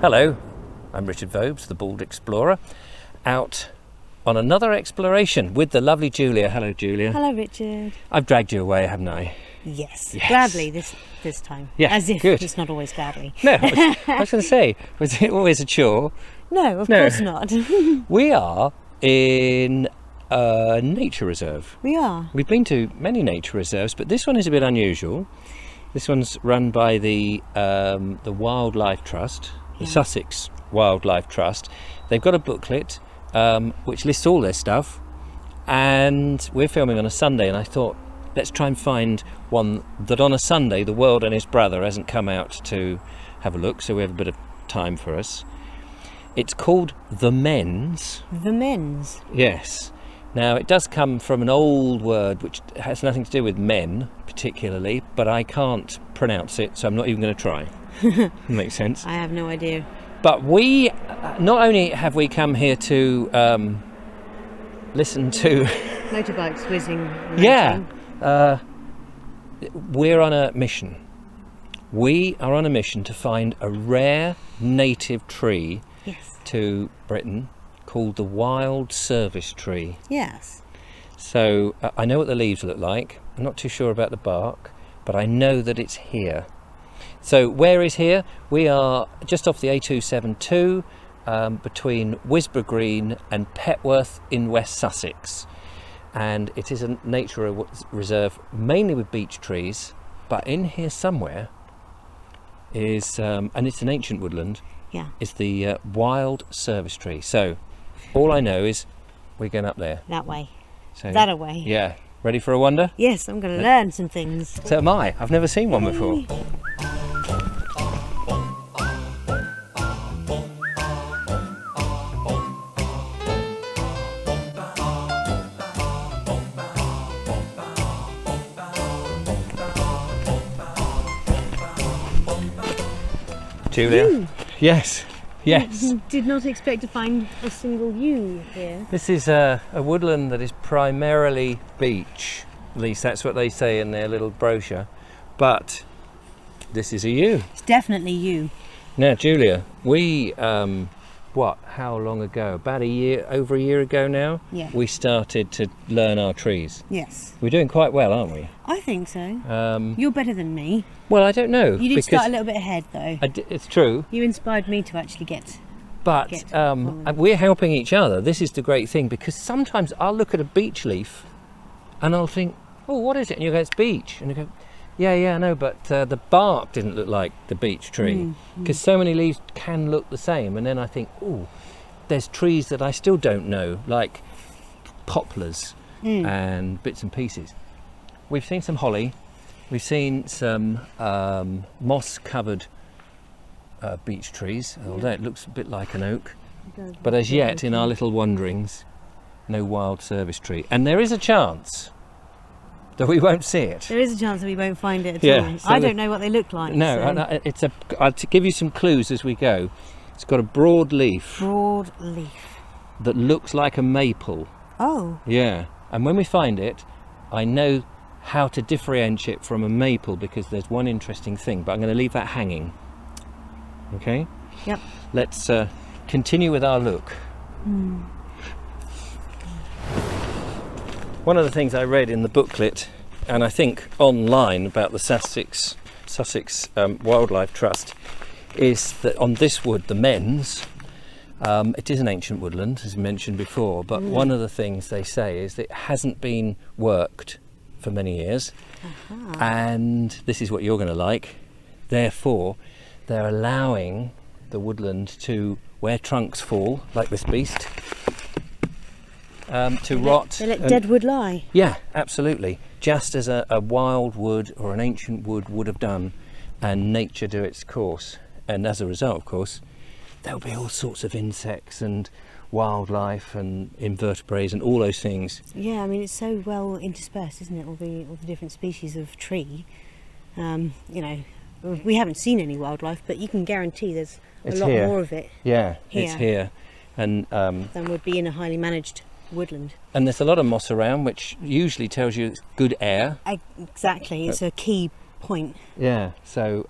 Hello, I'm Richard Vobes, the Bald Explorer, out on another exploration with the lovely Julia. Hello, Julia. Hello, Richard. I've dragged you away, haven't I? Yes. Gladly this time. Yeah, as if good. it's not always gladly. No, I was going to say, was it always a chore? No, of course not. We are in a nature reserve. We are. We've been to many nature reserves, but this one is a bit unusual. This one's run by the Wildlife Trust, the Sussex Wildlife Trust. They've got a booklet which lists all their stuff, and we're filming on a Sunday, and I thought, let's try and find one that on a Sunday the world and his brother hasn't come out to have a look, so we have a bit of time for us. It's called ge-mænnes. Ge-mænnes? Yes. Now, it does come from an old word which has nothing to do with men particularly, but I can't pronounce it, so I'm not even going to try. Makes sense. I have no idea. But we, not only have we come here to listen to... motorbikes whizzing. Yeah. We're on a mission. We are on a mission to find a rare native tree to Britain called the wild service tree. Yes. So I know what the leaves look like. I'm not too sure about the bark, but I know that it's here. So where is here? We are just off the A272 between Wisborough Green and Petworth in West Sussex. And it is a nature reserve mainly with beech trees, but in here somewhere is, and it's an ancient woodland, is the wild service tree. So all I know is we're going up there. That way. So, that away. Yeah. Ready for a wander? Yes, I'm going to learn some things. So am I. I've never seen one before. Julia? Yes. Yes. Did not expect to find a single yew here. This is a woodland that is primarily beech. At least that's what they say in their little brochure. But this is a yew. It's definitely yew. Now, Julia, we, how long ago? About over a year ago now? Yeah. We started to learn our trees. Yes. We're doing quite well, aren't we? I think so. You're better than me. Well, I don't know. You did start a little bit ahead, though. It's true. You inspired me to actually get. But we're helping each other. This is the great thing, because sometimes I'll look at a beech leaf and I'll think, oh, what is it? And you go, it's beech. And you go, yeah, I know, but the bark didn't look like the beech tree, because so many leaves can look the same. And then I think, oh, there's trees that I still don't know, like poplars and bits and pieces. We've seen some holly. We've seen some moss-covered beech trees, although it looks a bit like an oak. But as yet, in our little wanderings, no wild service tree. And there is a chance that we won't see it. There is a chance that we won't find it at all. So I don't know what they look like. No, so. I'll give you some clues as we go. It's got a broad leaf. Broad leaf. That looks like a maple. Oh. Yeah. And when we find it, I know how to differentiate it from a maple, because there's one interesting thing, but I'm going to leave that hanging. Okay? Yep. Let's continue with our look. One of the things I read in the booklet, and I think online, about the Sussex Wildlife Trust, is that on this wood, the ge-mænnes, it is an ancient woodland, as mentioned before, but one of the things they say is that it hasn't been worked for many years, and this is what you're going to like. Therefore, they're allowing the woodland to, where trunks fall, like this beast, to rot. They let dead wood lie. Yeah, absolutely. Just as a wild wood or an ancient wood would have done, and nature do its course. And as a result, of course, there'll be all sorts of insects and wildlife and invertebrates and all those things. Yeah, I mean, it's so well interspersed, isn't it? All the different species of tree. You know, we haven't seen any wildlife, but you can guarantee there's a lot more of it. Yeah, it's here, and than would be in a highly managed woodland. And there's a lot of moss around, which usually tells you it's good air. Exactly, it's a key point. Yeah, so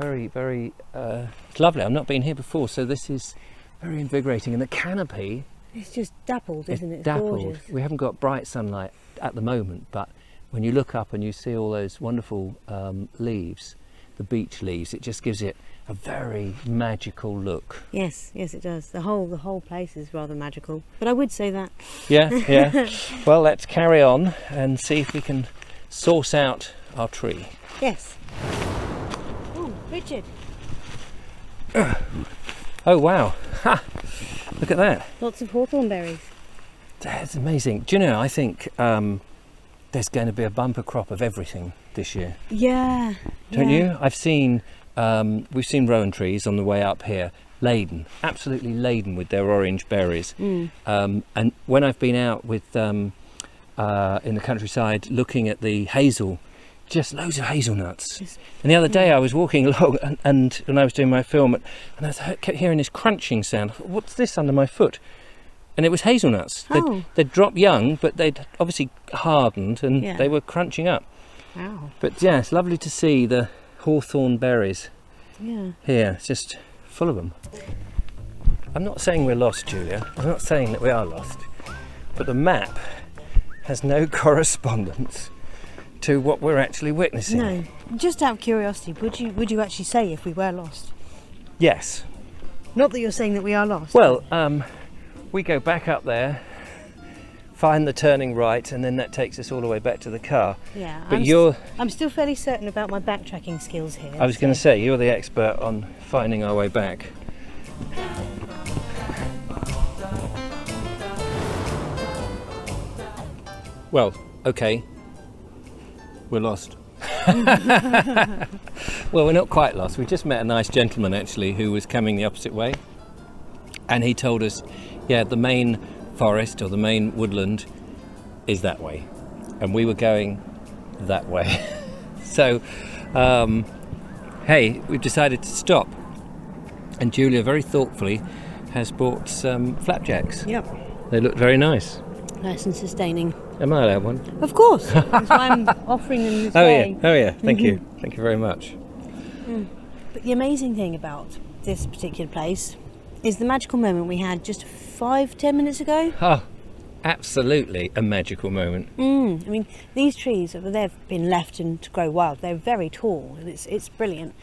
very, very, it's lovely. I've not been here before, so this is very invigorating. And the canopy, it's just dappled, isn't it? It's dappled. gorgeous. We haven't got bright sunlight at the moment, but when you look up and you see all those wonderful leaves, the beech leaves, it just gives it a very magical look. Yes, yes, it does. The whole place is rather magical. But I would say that. Yeah, yeah. Well, let's carry on and see if we can source out our tree. Yes. Oh, Richard. Oh wow! Ha! Look at that. Lots of hawthorn berries. That's amazing. Do you know? I think there's going to be a bumper crop of everything this year. Yeah. Don't you? I've seen. We've seen rowan trees on the way up here, laden, absolutely laden with their orange berries. And when I've been out with in the countryside looking at the hazel, just loads of hazelnuts. And the other day I was walking along and when I was doing my film, and I kept hearing this crunching sound. I thought, what's this under my foot? And it was hazelnuts. Oh. They'd dropped young, but they'd obviously hardened and they were crunching up. Wow. But yeah, it's lovely to see the hawthorn berries here. It's just full of them. I'm not saying we're lost, Julia. I'm not saying that we are lost. But the map has no correspondence to what we're actually witnessing. No. Just out of curiosity, would you actually say if we were lost? Yes. Not that you're saying that we are lost. Well, we go back up there, find the turning right, and then that takes us all the way back to the car. Yeah. But I'm still fairly certain about my backtracking skills here. I was going to say, you're the expert on finding our way back. Well, okay, we're lost. Well, we're not quite lost. We just met a nice gentleman actually who was coming the opposite way, and he told us, yeah, the main forest or the main woodland is that way, and we were going that way. So hey, we've decided to stop, and Julia very thoughtfully has bought some flapjacks. Yep. They look very nice. Nice and sustaining. Am I allowed one? Of course. That's why I'm offering them this way. Oh yeah, thank you very much. But the amazing thing about this particular place is the magical moment we had just 5-10 minutes ago. Oh, absolutely a magical moment. I mean, these trees, they've been left to grow wild. They're very tall, and it's brilliant.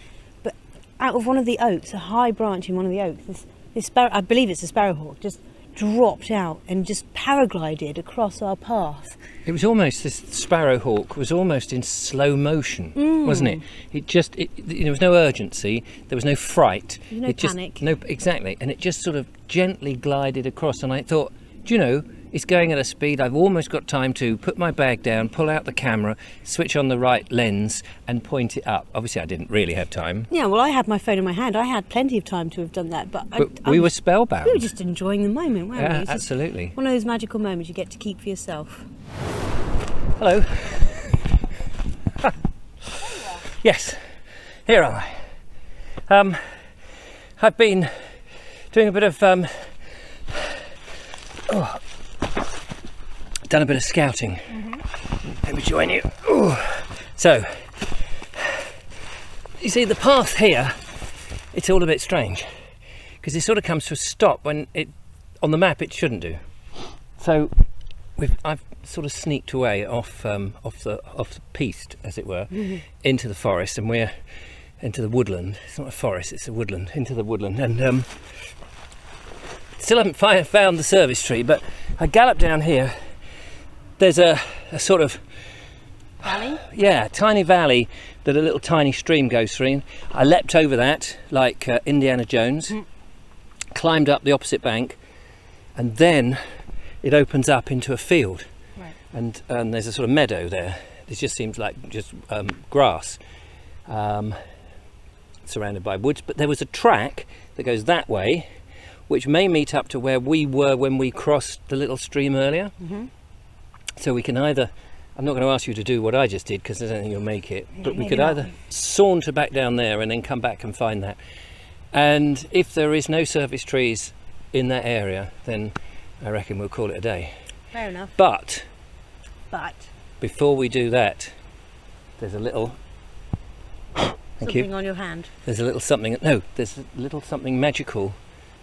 But out of one of the oaks, a high branch in one of the oaks, this sparrow, I believe it's a sparrowhawk, just dropped out and just paraglided across our path. It was almost, this sparrowhawk was almost in slow motion, wasn't it? There was no urgency, there was no fright. No panic. Exactly, and it just sort of gently glided across, and I thought, do you know, it's going at a speed, I've almost got time to put my bag down, pull out the camera, switch on the right lens and point it up. Obviously I didn't really have time. Yeah, well, I had my phone in my hand. I had plenty of time to have done that, but we were spellbound. We were just enjoying the moment, weren't we? Yeah, It's just absolutely. one of those magical moments you get to keep for yourself. Hello. Yes, here am I. I've been doing a bit of done a bit of scouting. Let me join you. Ooh. So, you see the path here, it's all a bit strange because it sort of comes to a stop when on the map it shouldn't do. So I've sort of sneaked away off the piste, as it were, into the forest, and we're into the woodland. It's not a forest, it's a woodland, into the woodland, and still haven't found the service tree, but I galloped down here. There's a sort of Valley? Yeah, tiny valley that a little tiny stream goes through. I leapt over that like Indiana Jones, climbed up the opposite bank, and then it opens up into a field. Right. And there's a sort of meadow there. It just seems like just grass, surrounded by woods. But there was a track that goes that way, which may meet up to where we were when we crossed the little stream earlier. So we can either, I'm not going to ask you to do what I just did because I don't think you'll make it, but we could either saunter back down there and then come back and find that. And if there is no service trees in that area, then I reckon we'll call it a day. Fair enough. But But before we do that, there's a little Thank something you. on your hand. There's a little something. No, there's a little something magical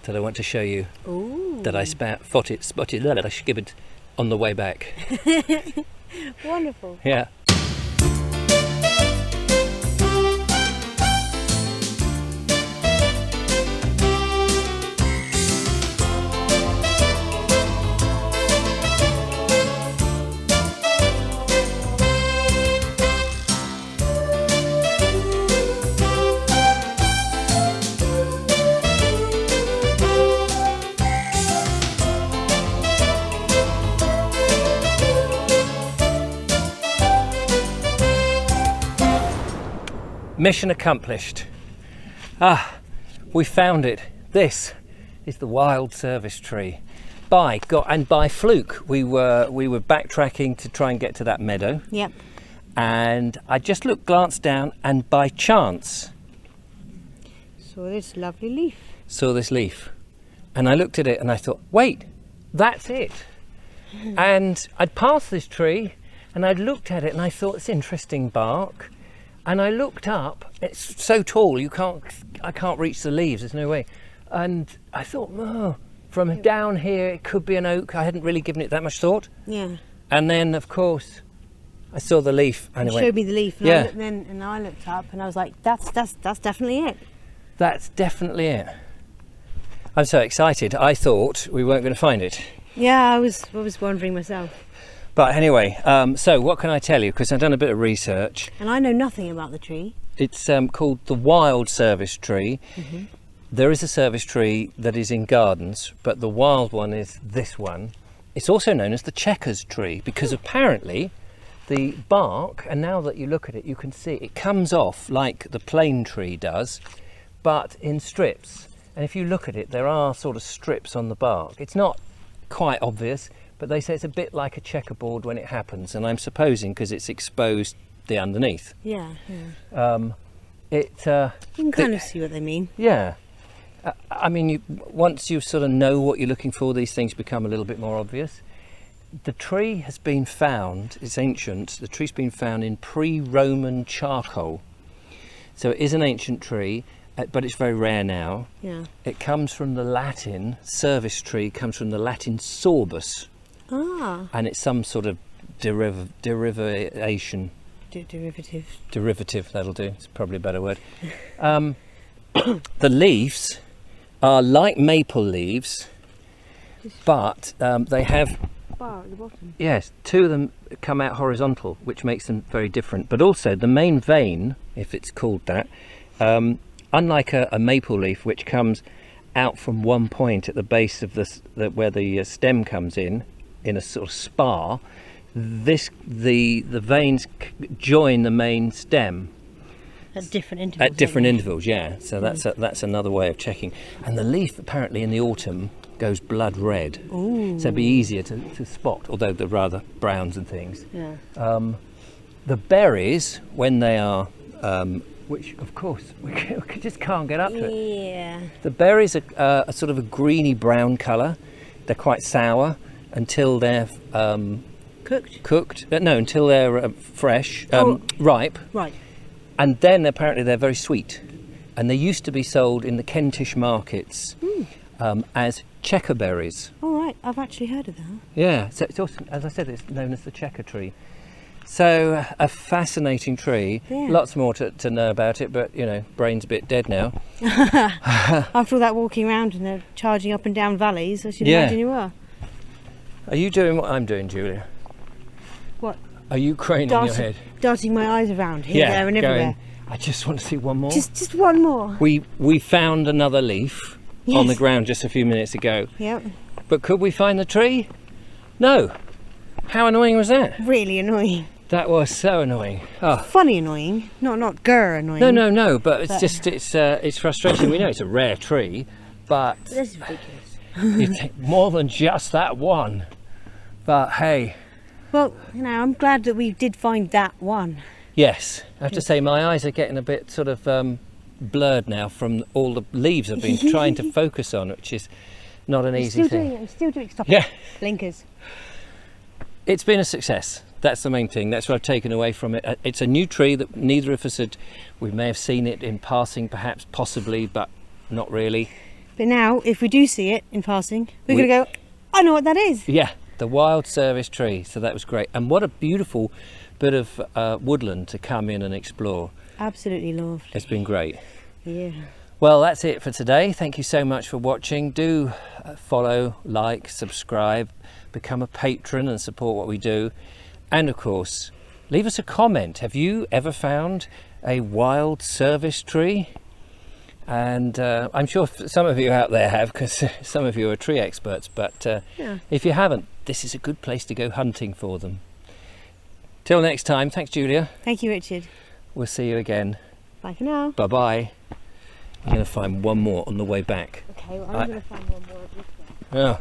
that I want to show you. Ooh. That I spotted that I skibbered on the way back. Wonderful. Yeah. Mission accomplished. We found it. This is the wild service tree. By fluke, we were backtracking to try and get to that meadow. Yep. And I just glanced down, and by chance Saw this lovely leaf. saw this leaf. And I looked at it and I thought, wait, that's it. And I'd passed this tree and I'd looked at it and I thought, it's interesting bark. And I looked up, it's so tall, I can't reach the leaves, there's no way. And I thought, oh, from down here, it could be an oak. I hadn't really given it that much thought. Yeah. And then, of course, I saw the leaf and You it went, showed me the leaf, and Yeah. I looked up, and I was like, "That's definitely it." that's definitely it. I'm so excited. I thought we weren't going to find it. Yeah, I was wondering myself, But anyway, so what can I tell you? Because I've done a bit of research. and I know nothing about the tree. It's called the wild service tree. Mm-hmm. There is a service tree that is in gardens, but the wild one is this one. It's also known as the checkers tree because apparently the bark, and now that you look at it, you can see it comes off like the plane tree does, but in strips. And if you look at it, there are sort of strips on the bark. It's not quite obvious, but they say it's a bit like a checkerboard when it happens, and I'm supposing because it's exposed the underneath. Yeah. You can kind of see what they mean. Yeah. I mean, once you sort of know what you're looking for, these things become a little bit more obvious. The tree has been found, it's ancient, the tree's been found in pre-Roman charcoal. So it is an ancient tree, but it's very rare now. Yeah. It comes from the Latin, service tree comes from the Latin sorbus, Ah. and it's some sort of derivation. Derivative. That'll do, it's probably a better word. The leaves are like maple leaves, but they have, Bar at the bottom. yes, two of them come out horizontal, which makes them very different. But also the main vein, if it's called that, unlike a maple leaf, which comes out from one point at the base of where the stem comes in a sort of spar, the veins join the main stem At different intervals. at different intervals. Yeah, so that's another way of checking. And the leaf apparently in the autumn goes blood red. Ooh. So it'd be easier to spot, although they're rather browns and things. Yeah. The berries, when they are, which of course we just can't get up to it. Yeah. The berries are a sort of a greeny brown colour. They're quite sour until they're Cooked. until they're fresh, ripe. Right. And then apparently they're very sweet. And they used to be sold in the Kentish markets as checkerberries. All right. I've actually heard of that. Yeah, so it's also, as I said, it's known as the checker tree. So a fascinating tree. Yeah. Lots more to know about it, but you know, brain's a bit dead now. After all that walking around and charging up and down valleys, I should Yeah. imagine you are. Are you doing what I'm doing, Julia? What? Are you craning your head? Darting my eyes around here, there, and everywhere. going, I just want to see one more. Just one more. We found another leaf on the ground just a few minutes ago. Yep. But could we find the tree? No. How annoying was that? Really annoying. That was so annoying. Oh. Funny annoying, not annoying. No. But it's frustrating. We know it's a rare tree, but This is ridiculous. you think more than just that one. But hey, Well, I'm glad that we did find that one. yes, I have to say my eyes are getting a bit sort of blurred now from all the leaves I've been trying to focus on, which is not an easy thing. I'm still doing. Stop Yeah. it. Blinkers. It's been a success. That's the main thing. That's what I've taken away from it. It's a new tree that neither of us had. We may have seen it in passing, perhaps, possibly, but not really. But now, if we do see it in passing, we're going to go, I know what that is. Yeah, the wild service tree. So that was great. And what a beautiful bit of woodland to come in and explore. Absolutely lovely. It's been great. Yeah. Well, that's it for today. Thank you so much for watching. Do follow, like, subscribe, become a patron and support what we do. And of course, leave us a comment. Have you ever found a wild service tree? And I'm sure some of you out there have, because some of you are tree experts. But if you haven't, this is a good place to go hunting for them. Till next time, thanks Julia. Thank you, Richard. We'll see you again. Bye for now. Bye-bye. I'm going to find one more on the way back. Okay, well, I'm going to find one more. Oh.